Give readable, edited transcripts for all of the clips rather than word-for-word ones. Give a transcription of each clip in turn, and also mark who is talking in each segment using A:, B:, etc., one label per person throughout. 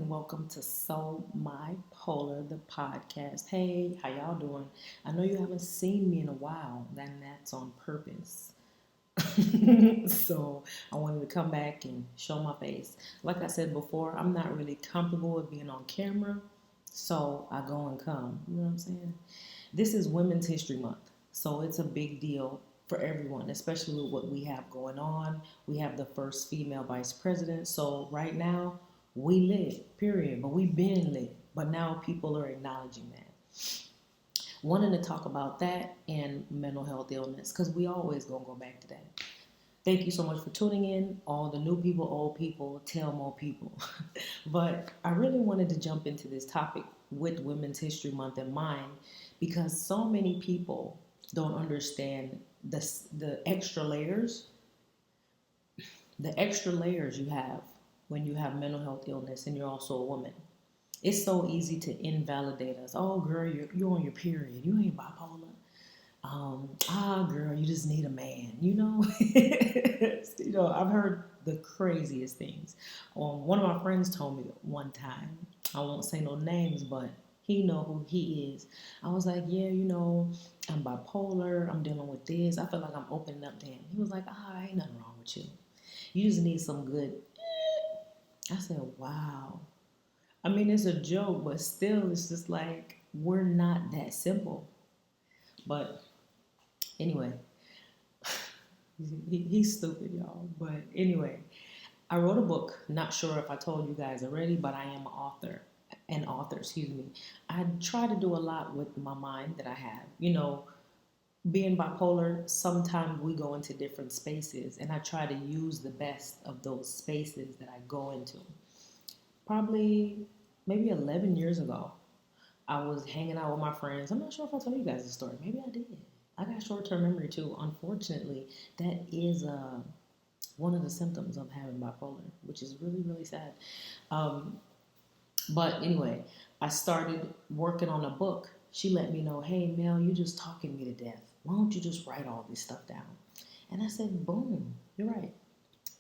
A: and welcome to SoMyPolar, the podcast. Hey, how y'all doing? I know you haven't seen me in a while, and that's on purpose. So I wanted to come back and show my face. Like I said before, I'm not really comfortable with being on camera, so I go and come. You know what I'm saying? This is Women's History Month, so it's a big deal for everyone, especially with what we have going on. We have the first female vice president, so right now we lit, period. But we've been lit, but now people are acknowledging that. Wanting to talk about that and mental health illness because we always gonna go back to that. Thank you so much for tuning in. All the new people, old people, tell more people. But I really wanted to jump into this topic with Women's History Month in mind because so many people don't understand the extra layers, the extra layers you have when you have mental health illness and you're also a woman. It's so easy to invalidate us. Oh, girl, you're on your period. You ain't bipolar. Girl, you just need a man. I've heard the craziest things. One of my friends told me one time. I won't say no names, but he know who he is. I was like, yeah, I'm bipolar. I'm dealing with this. I feel like I'm opening up to him. He was like, ain't nothing wrong with you. You just need some good. I said, wow. I mean, it's a joke, but still, it's just like we're not that simple. But anyway, he's stupid, y'all. But anyway, I wrote a book. Not sure if I told you guys already, but I am an author, excuse me. I try to do a lot with my mind that I have. Being bipolar, sometimes we go into different spaces, and I try to use the best of those spaces that I go into. Probably maybe 11 years ago, I was hanging out with my friends. I'm not sure if I told you guys the story. Maybe I did. I got short-term memory too. Unfortunately, that is one of the symptoms of having bipolar, which is really, really sad. Um, but anyway, I started working on a book. She let me know, hey, Mel, you just talking me to death. Why don't you just write all this stuff down? And I said, boom, you're right.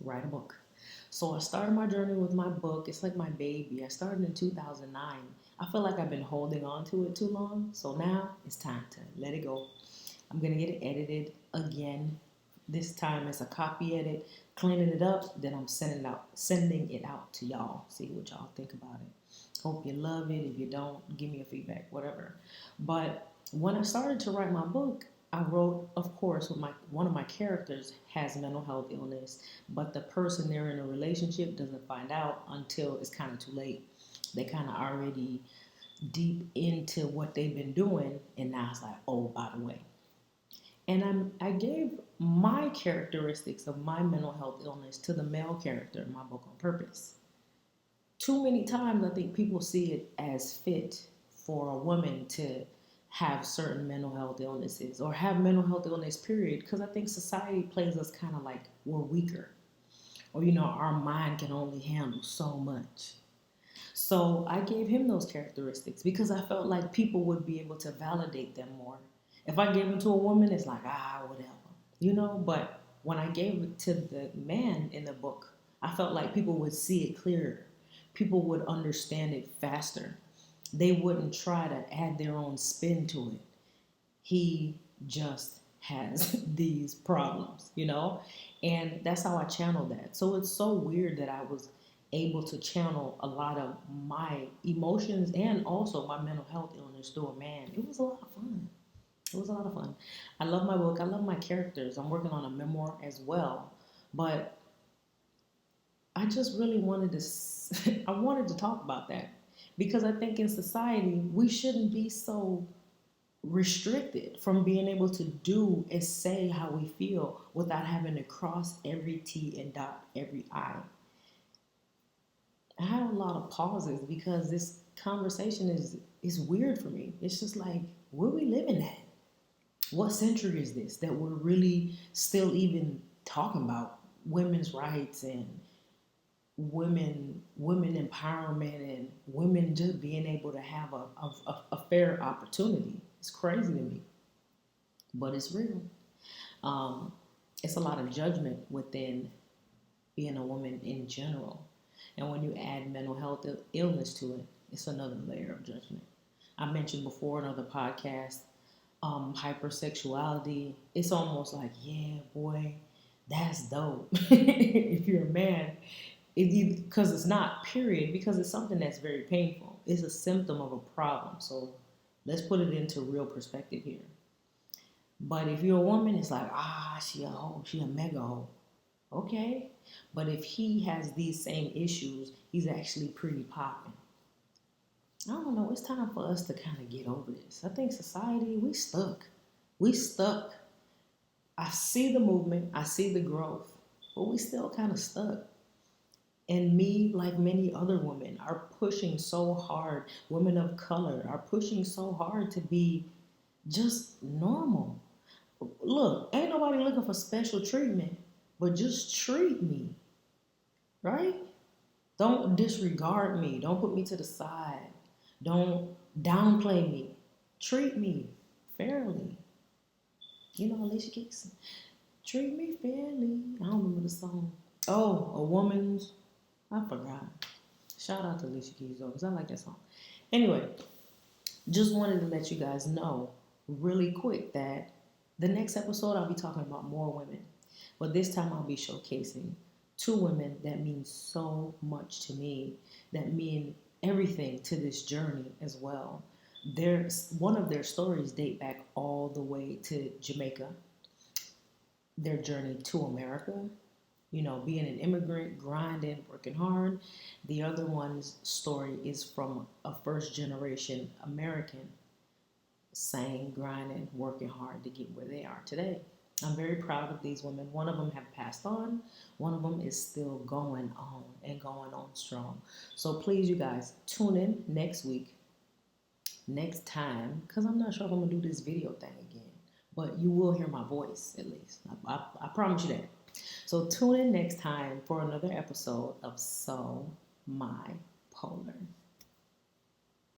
A: Write a book. So I started my journey with my book. It's like my baby. I started in 2009. I feel like I've been holding on to it too long. So now it's time to let it go. I'm going to get it edited again. This time it's a copy edit, cleaning it up, then I'm sending it out to y'all. See what y'all think about it. Hope you love it. If you don't, give me a feedback, whatever. But when I started to write my book, I wrote, of course, one of my characters has mental health illness, but the person they're in a relationship doesn't find out until it's kind of too late. They kind of already deep into what they've been doing, and now it's like, oh, by the way. And I gave my characteristics of my mental health illness to the male character in my book on purpose. Too many times I think people see it as fit for a woman to have certain mental health illnesses or have mental health illness, period, because I think society plays us kind of like we're weaker or, our mind can only handle so much. So I gave him those characteristics because I felt like people would be able to validate them more. If I gave it to a woman, it's like, whatever. But when I gave it to the man in the book, I felt like people would see it clearer. People would understand it faster. They wouldn't try to add their own spin to it. He just has these problems. And that's how I channeled that. So it's so weird that I was able to channel a lot of my emotions and also my mental health illness through a man. It was a lot of fun. It was a lot of fun. I love my book. I love my characters. I'm working on a memoir as well. But I just really wanted I wanted to talk about that because I think in society we shouldn't be so restricted from being able to do and say how we feel without having to cross every T and dot every I. I had a lot of pauses because this conversation is weird for me. It's just like, where we living at? What century is this that we're really still even talking about women's rights and women empowerment and women just being able to have a fair opportunity? It's crazy to me, but it's real. It's a lot of judgment within being a woman in general. And when you add mental health illness to it, it's another layer of judgment. I mentioned before in other podcasts, hypersexuality. It's almost like, yeah, boy, that's dope. If you're a man, because it's not, period, because it's something that's very painful. It's a symptom of a problem. So let's put it into real perspective here. But if you're a woman, it's like, she a hoe, she a mega hoe. Okay. But if he has these same issues, he's actually pretty popping. I don't know. It's time for us to kind of get over this. I think society, we stuck. We stuck. I see the movement, I see the growth, but we still kind of stuck. And me, like many other women, are pushing so hard. Women of color are pushing so hard to be just normal. Look, ain't nobody looking for special treatment, but just treat me, right? Don't disregard me. Don't put me to the side. Don't downplay me. Treat me fairly. You know, Alicia Keys. Treat me fairly. I don't remember the song. Oh, a woman's. I forgot. Shout out to Alicia Keys though, because I like that song. Anyway, just wanted to let you guys know really quick that the next episode I'll be talking about more women. But this time I'll be showcasing two women that mean so much to me, that mean everything to this journey as well. One of their stories date back all the way to Jamaica, their journey to America, you know, being an immigrant, grinding, working hard. The other one's story is from a first generation American, same, grinding, working hard to get where they are today. I'm very proud of these women. One of them have passed on. One of them is still going on and going on strong. So please, you guys, tune in next week, next time, because I'm not sure if I'm going to do this video thing again. But you will hear my voice, at least. I promise you that. So tune in next time for another episode of So My Polar.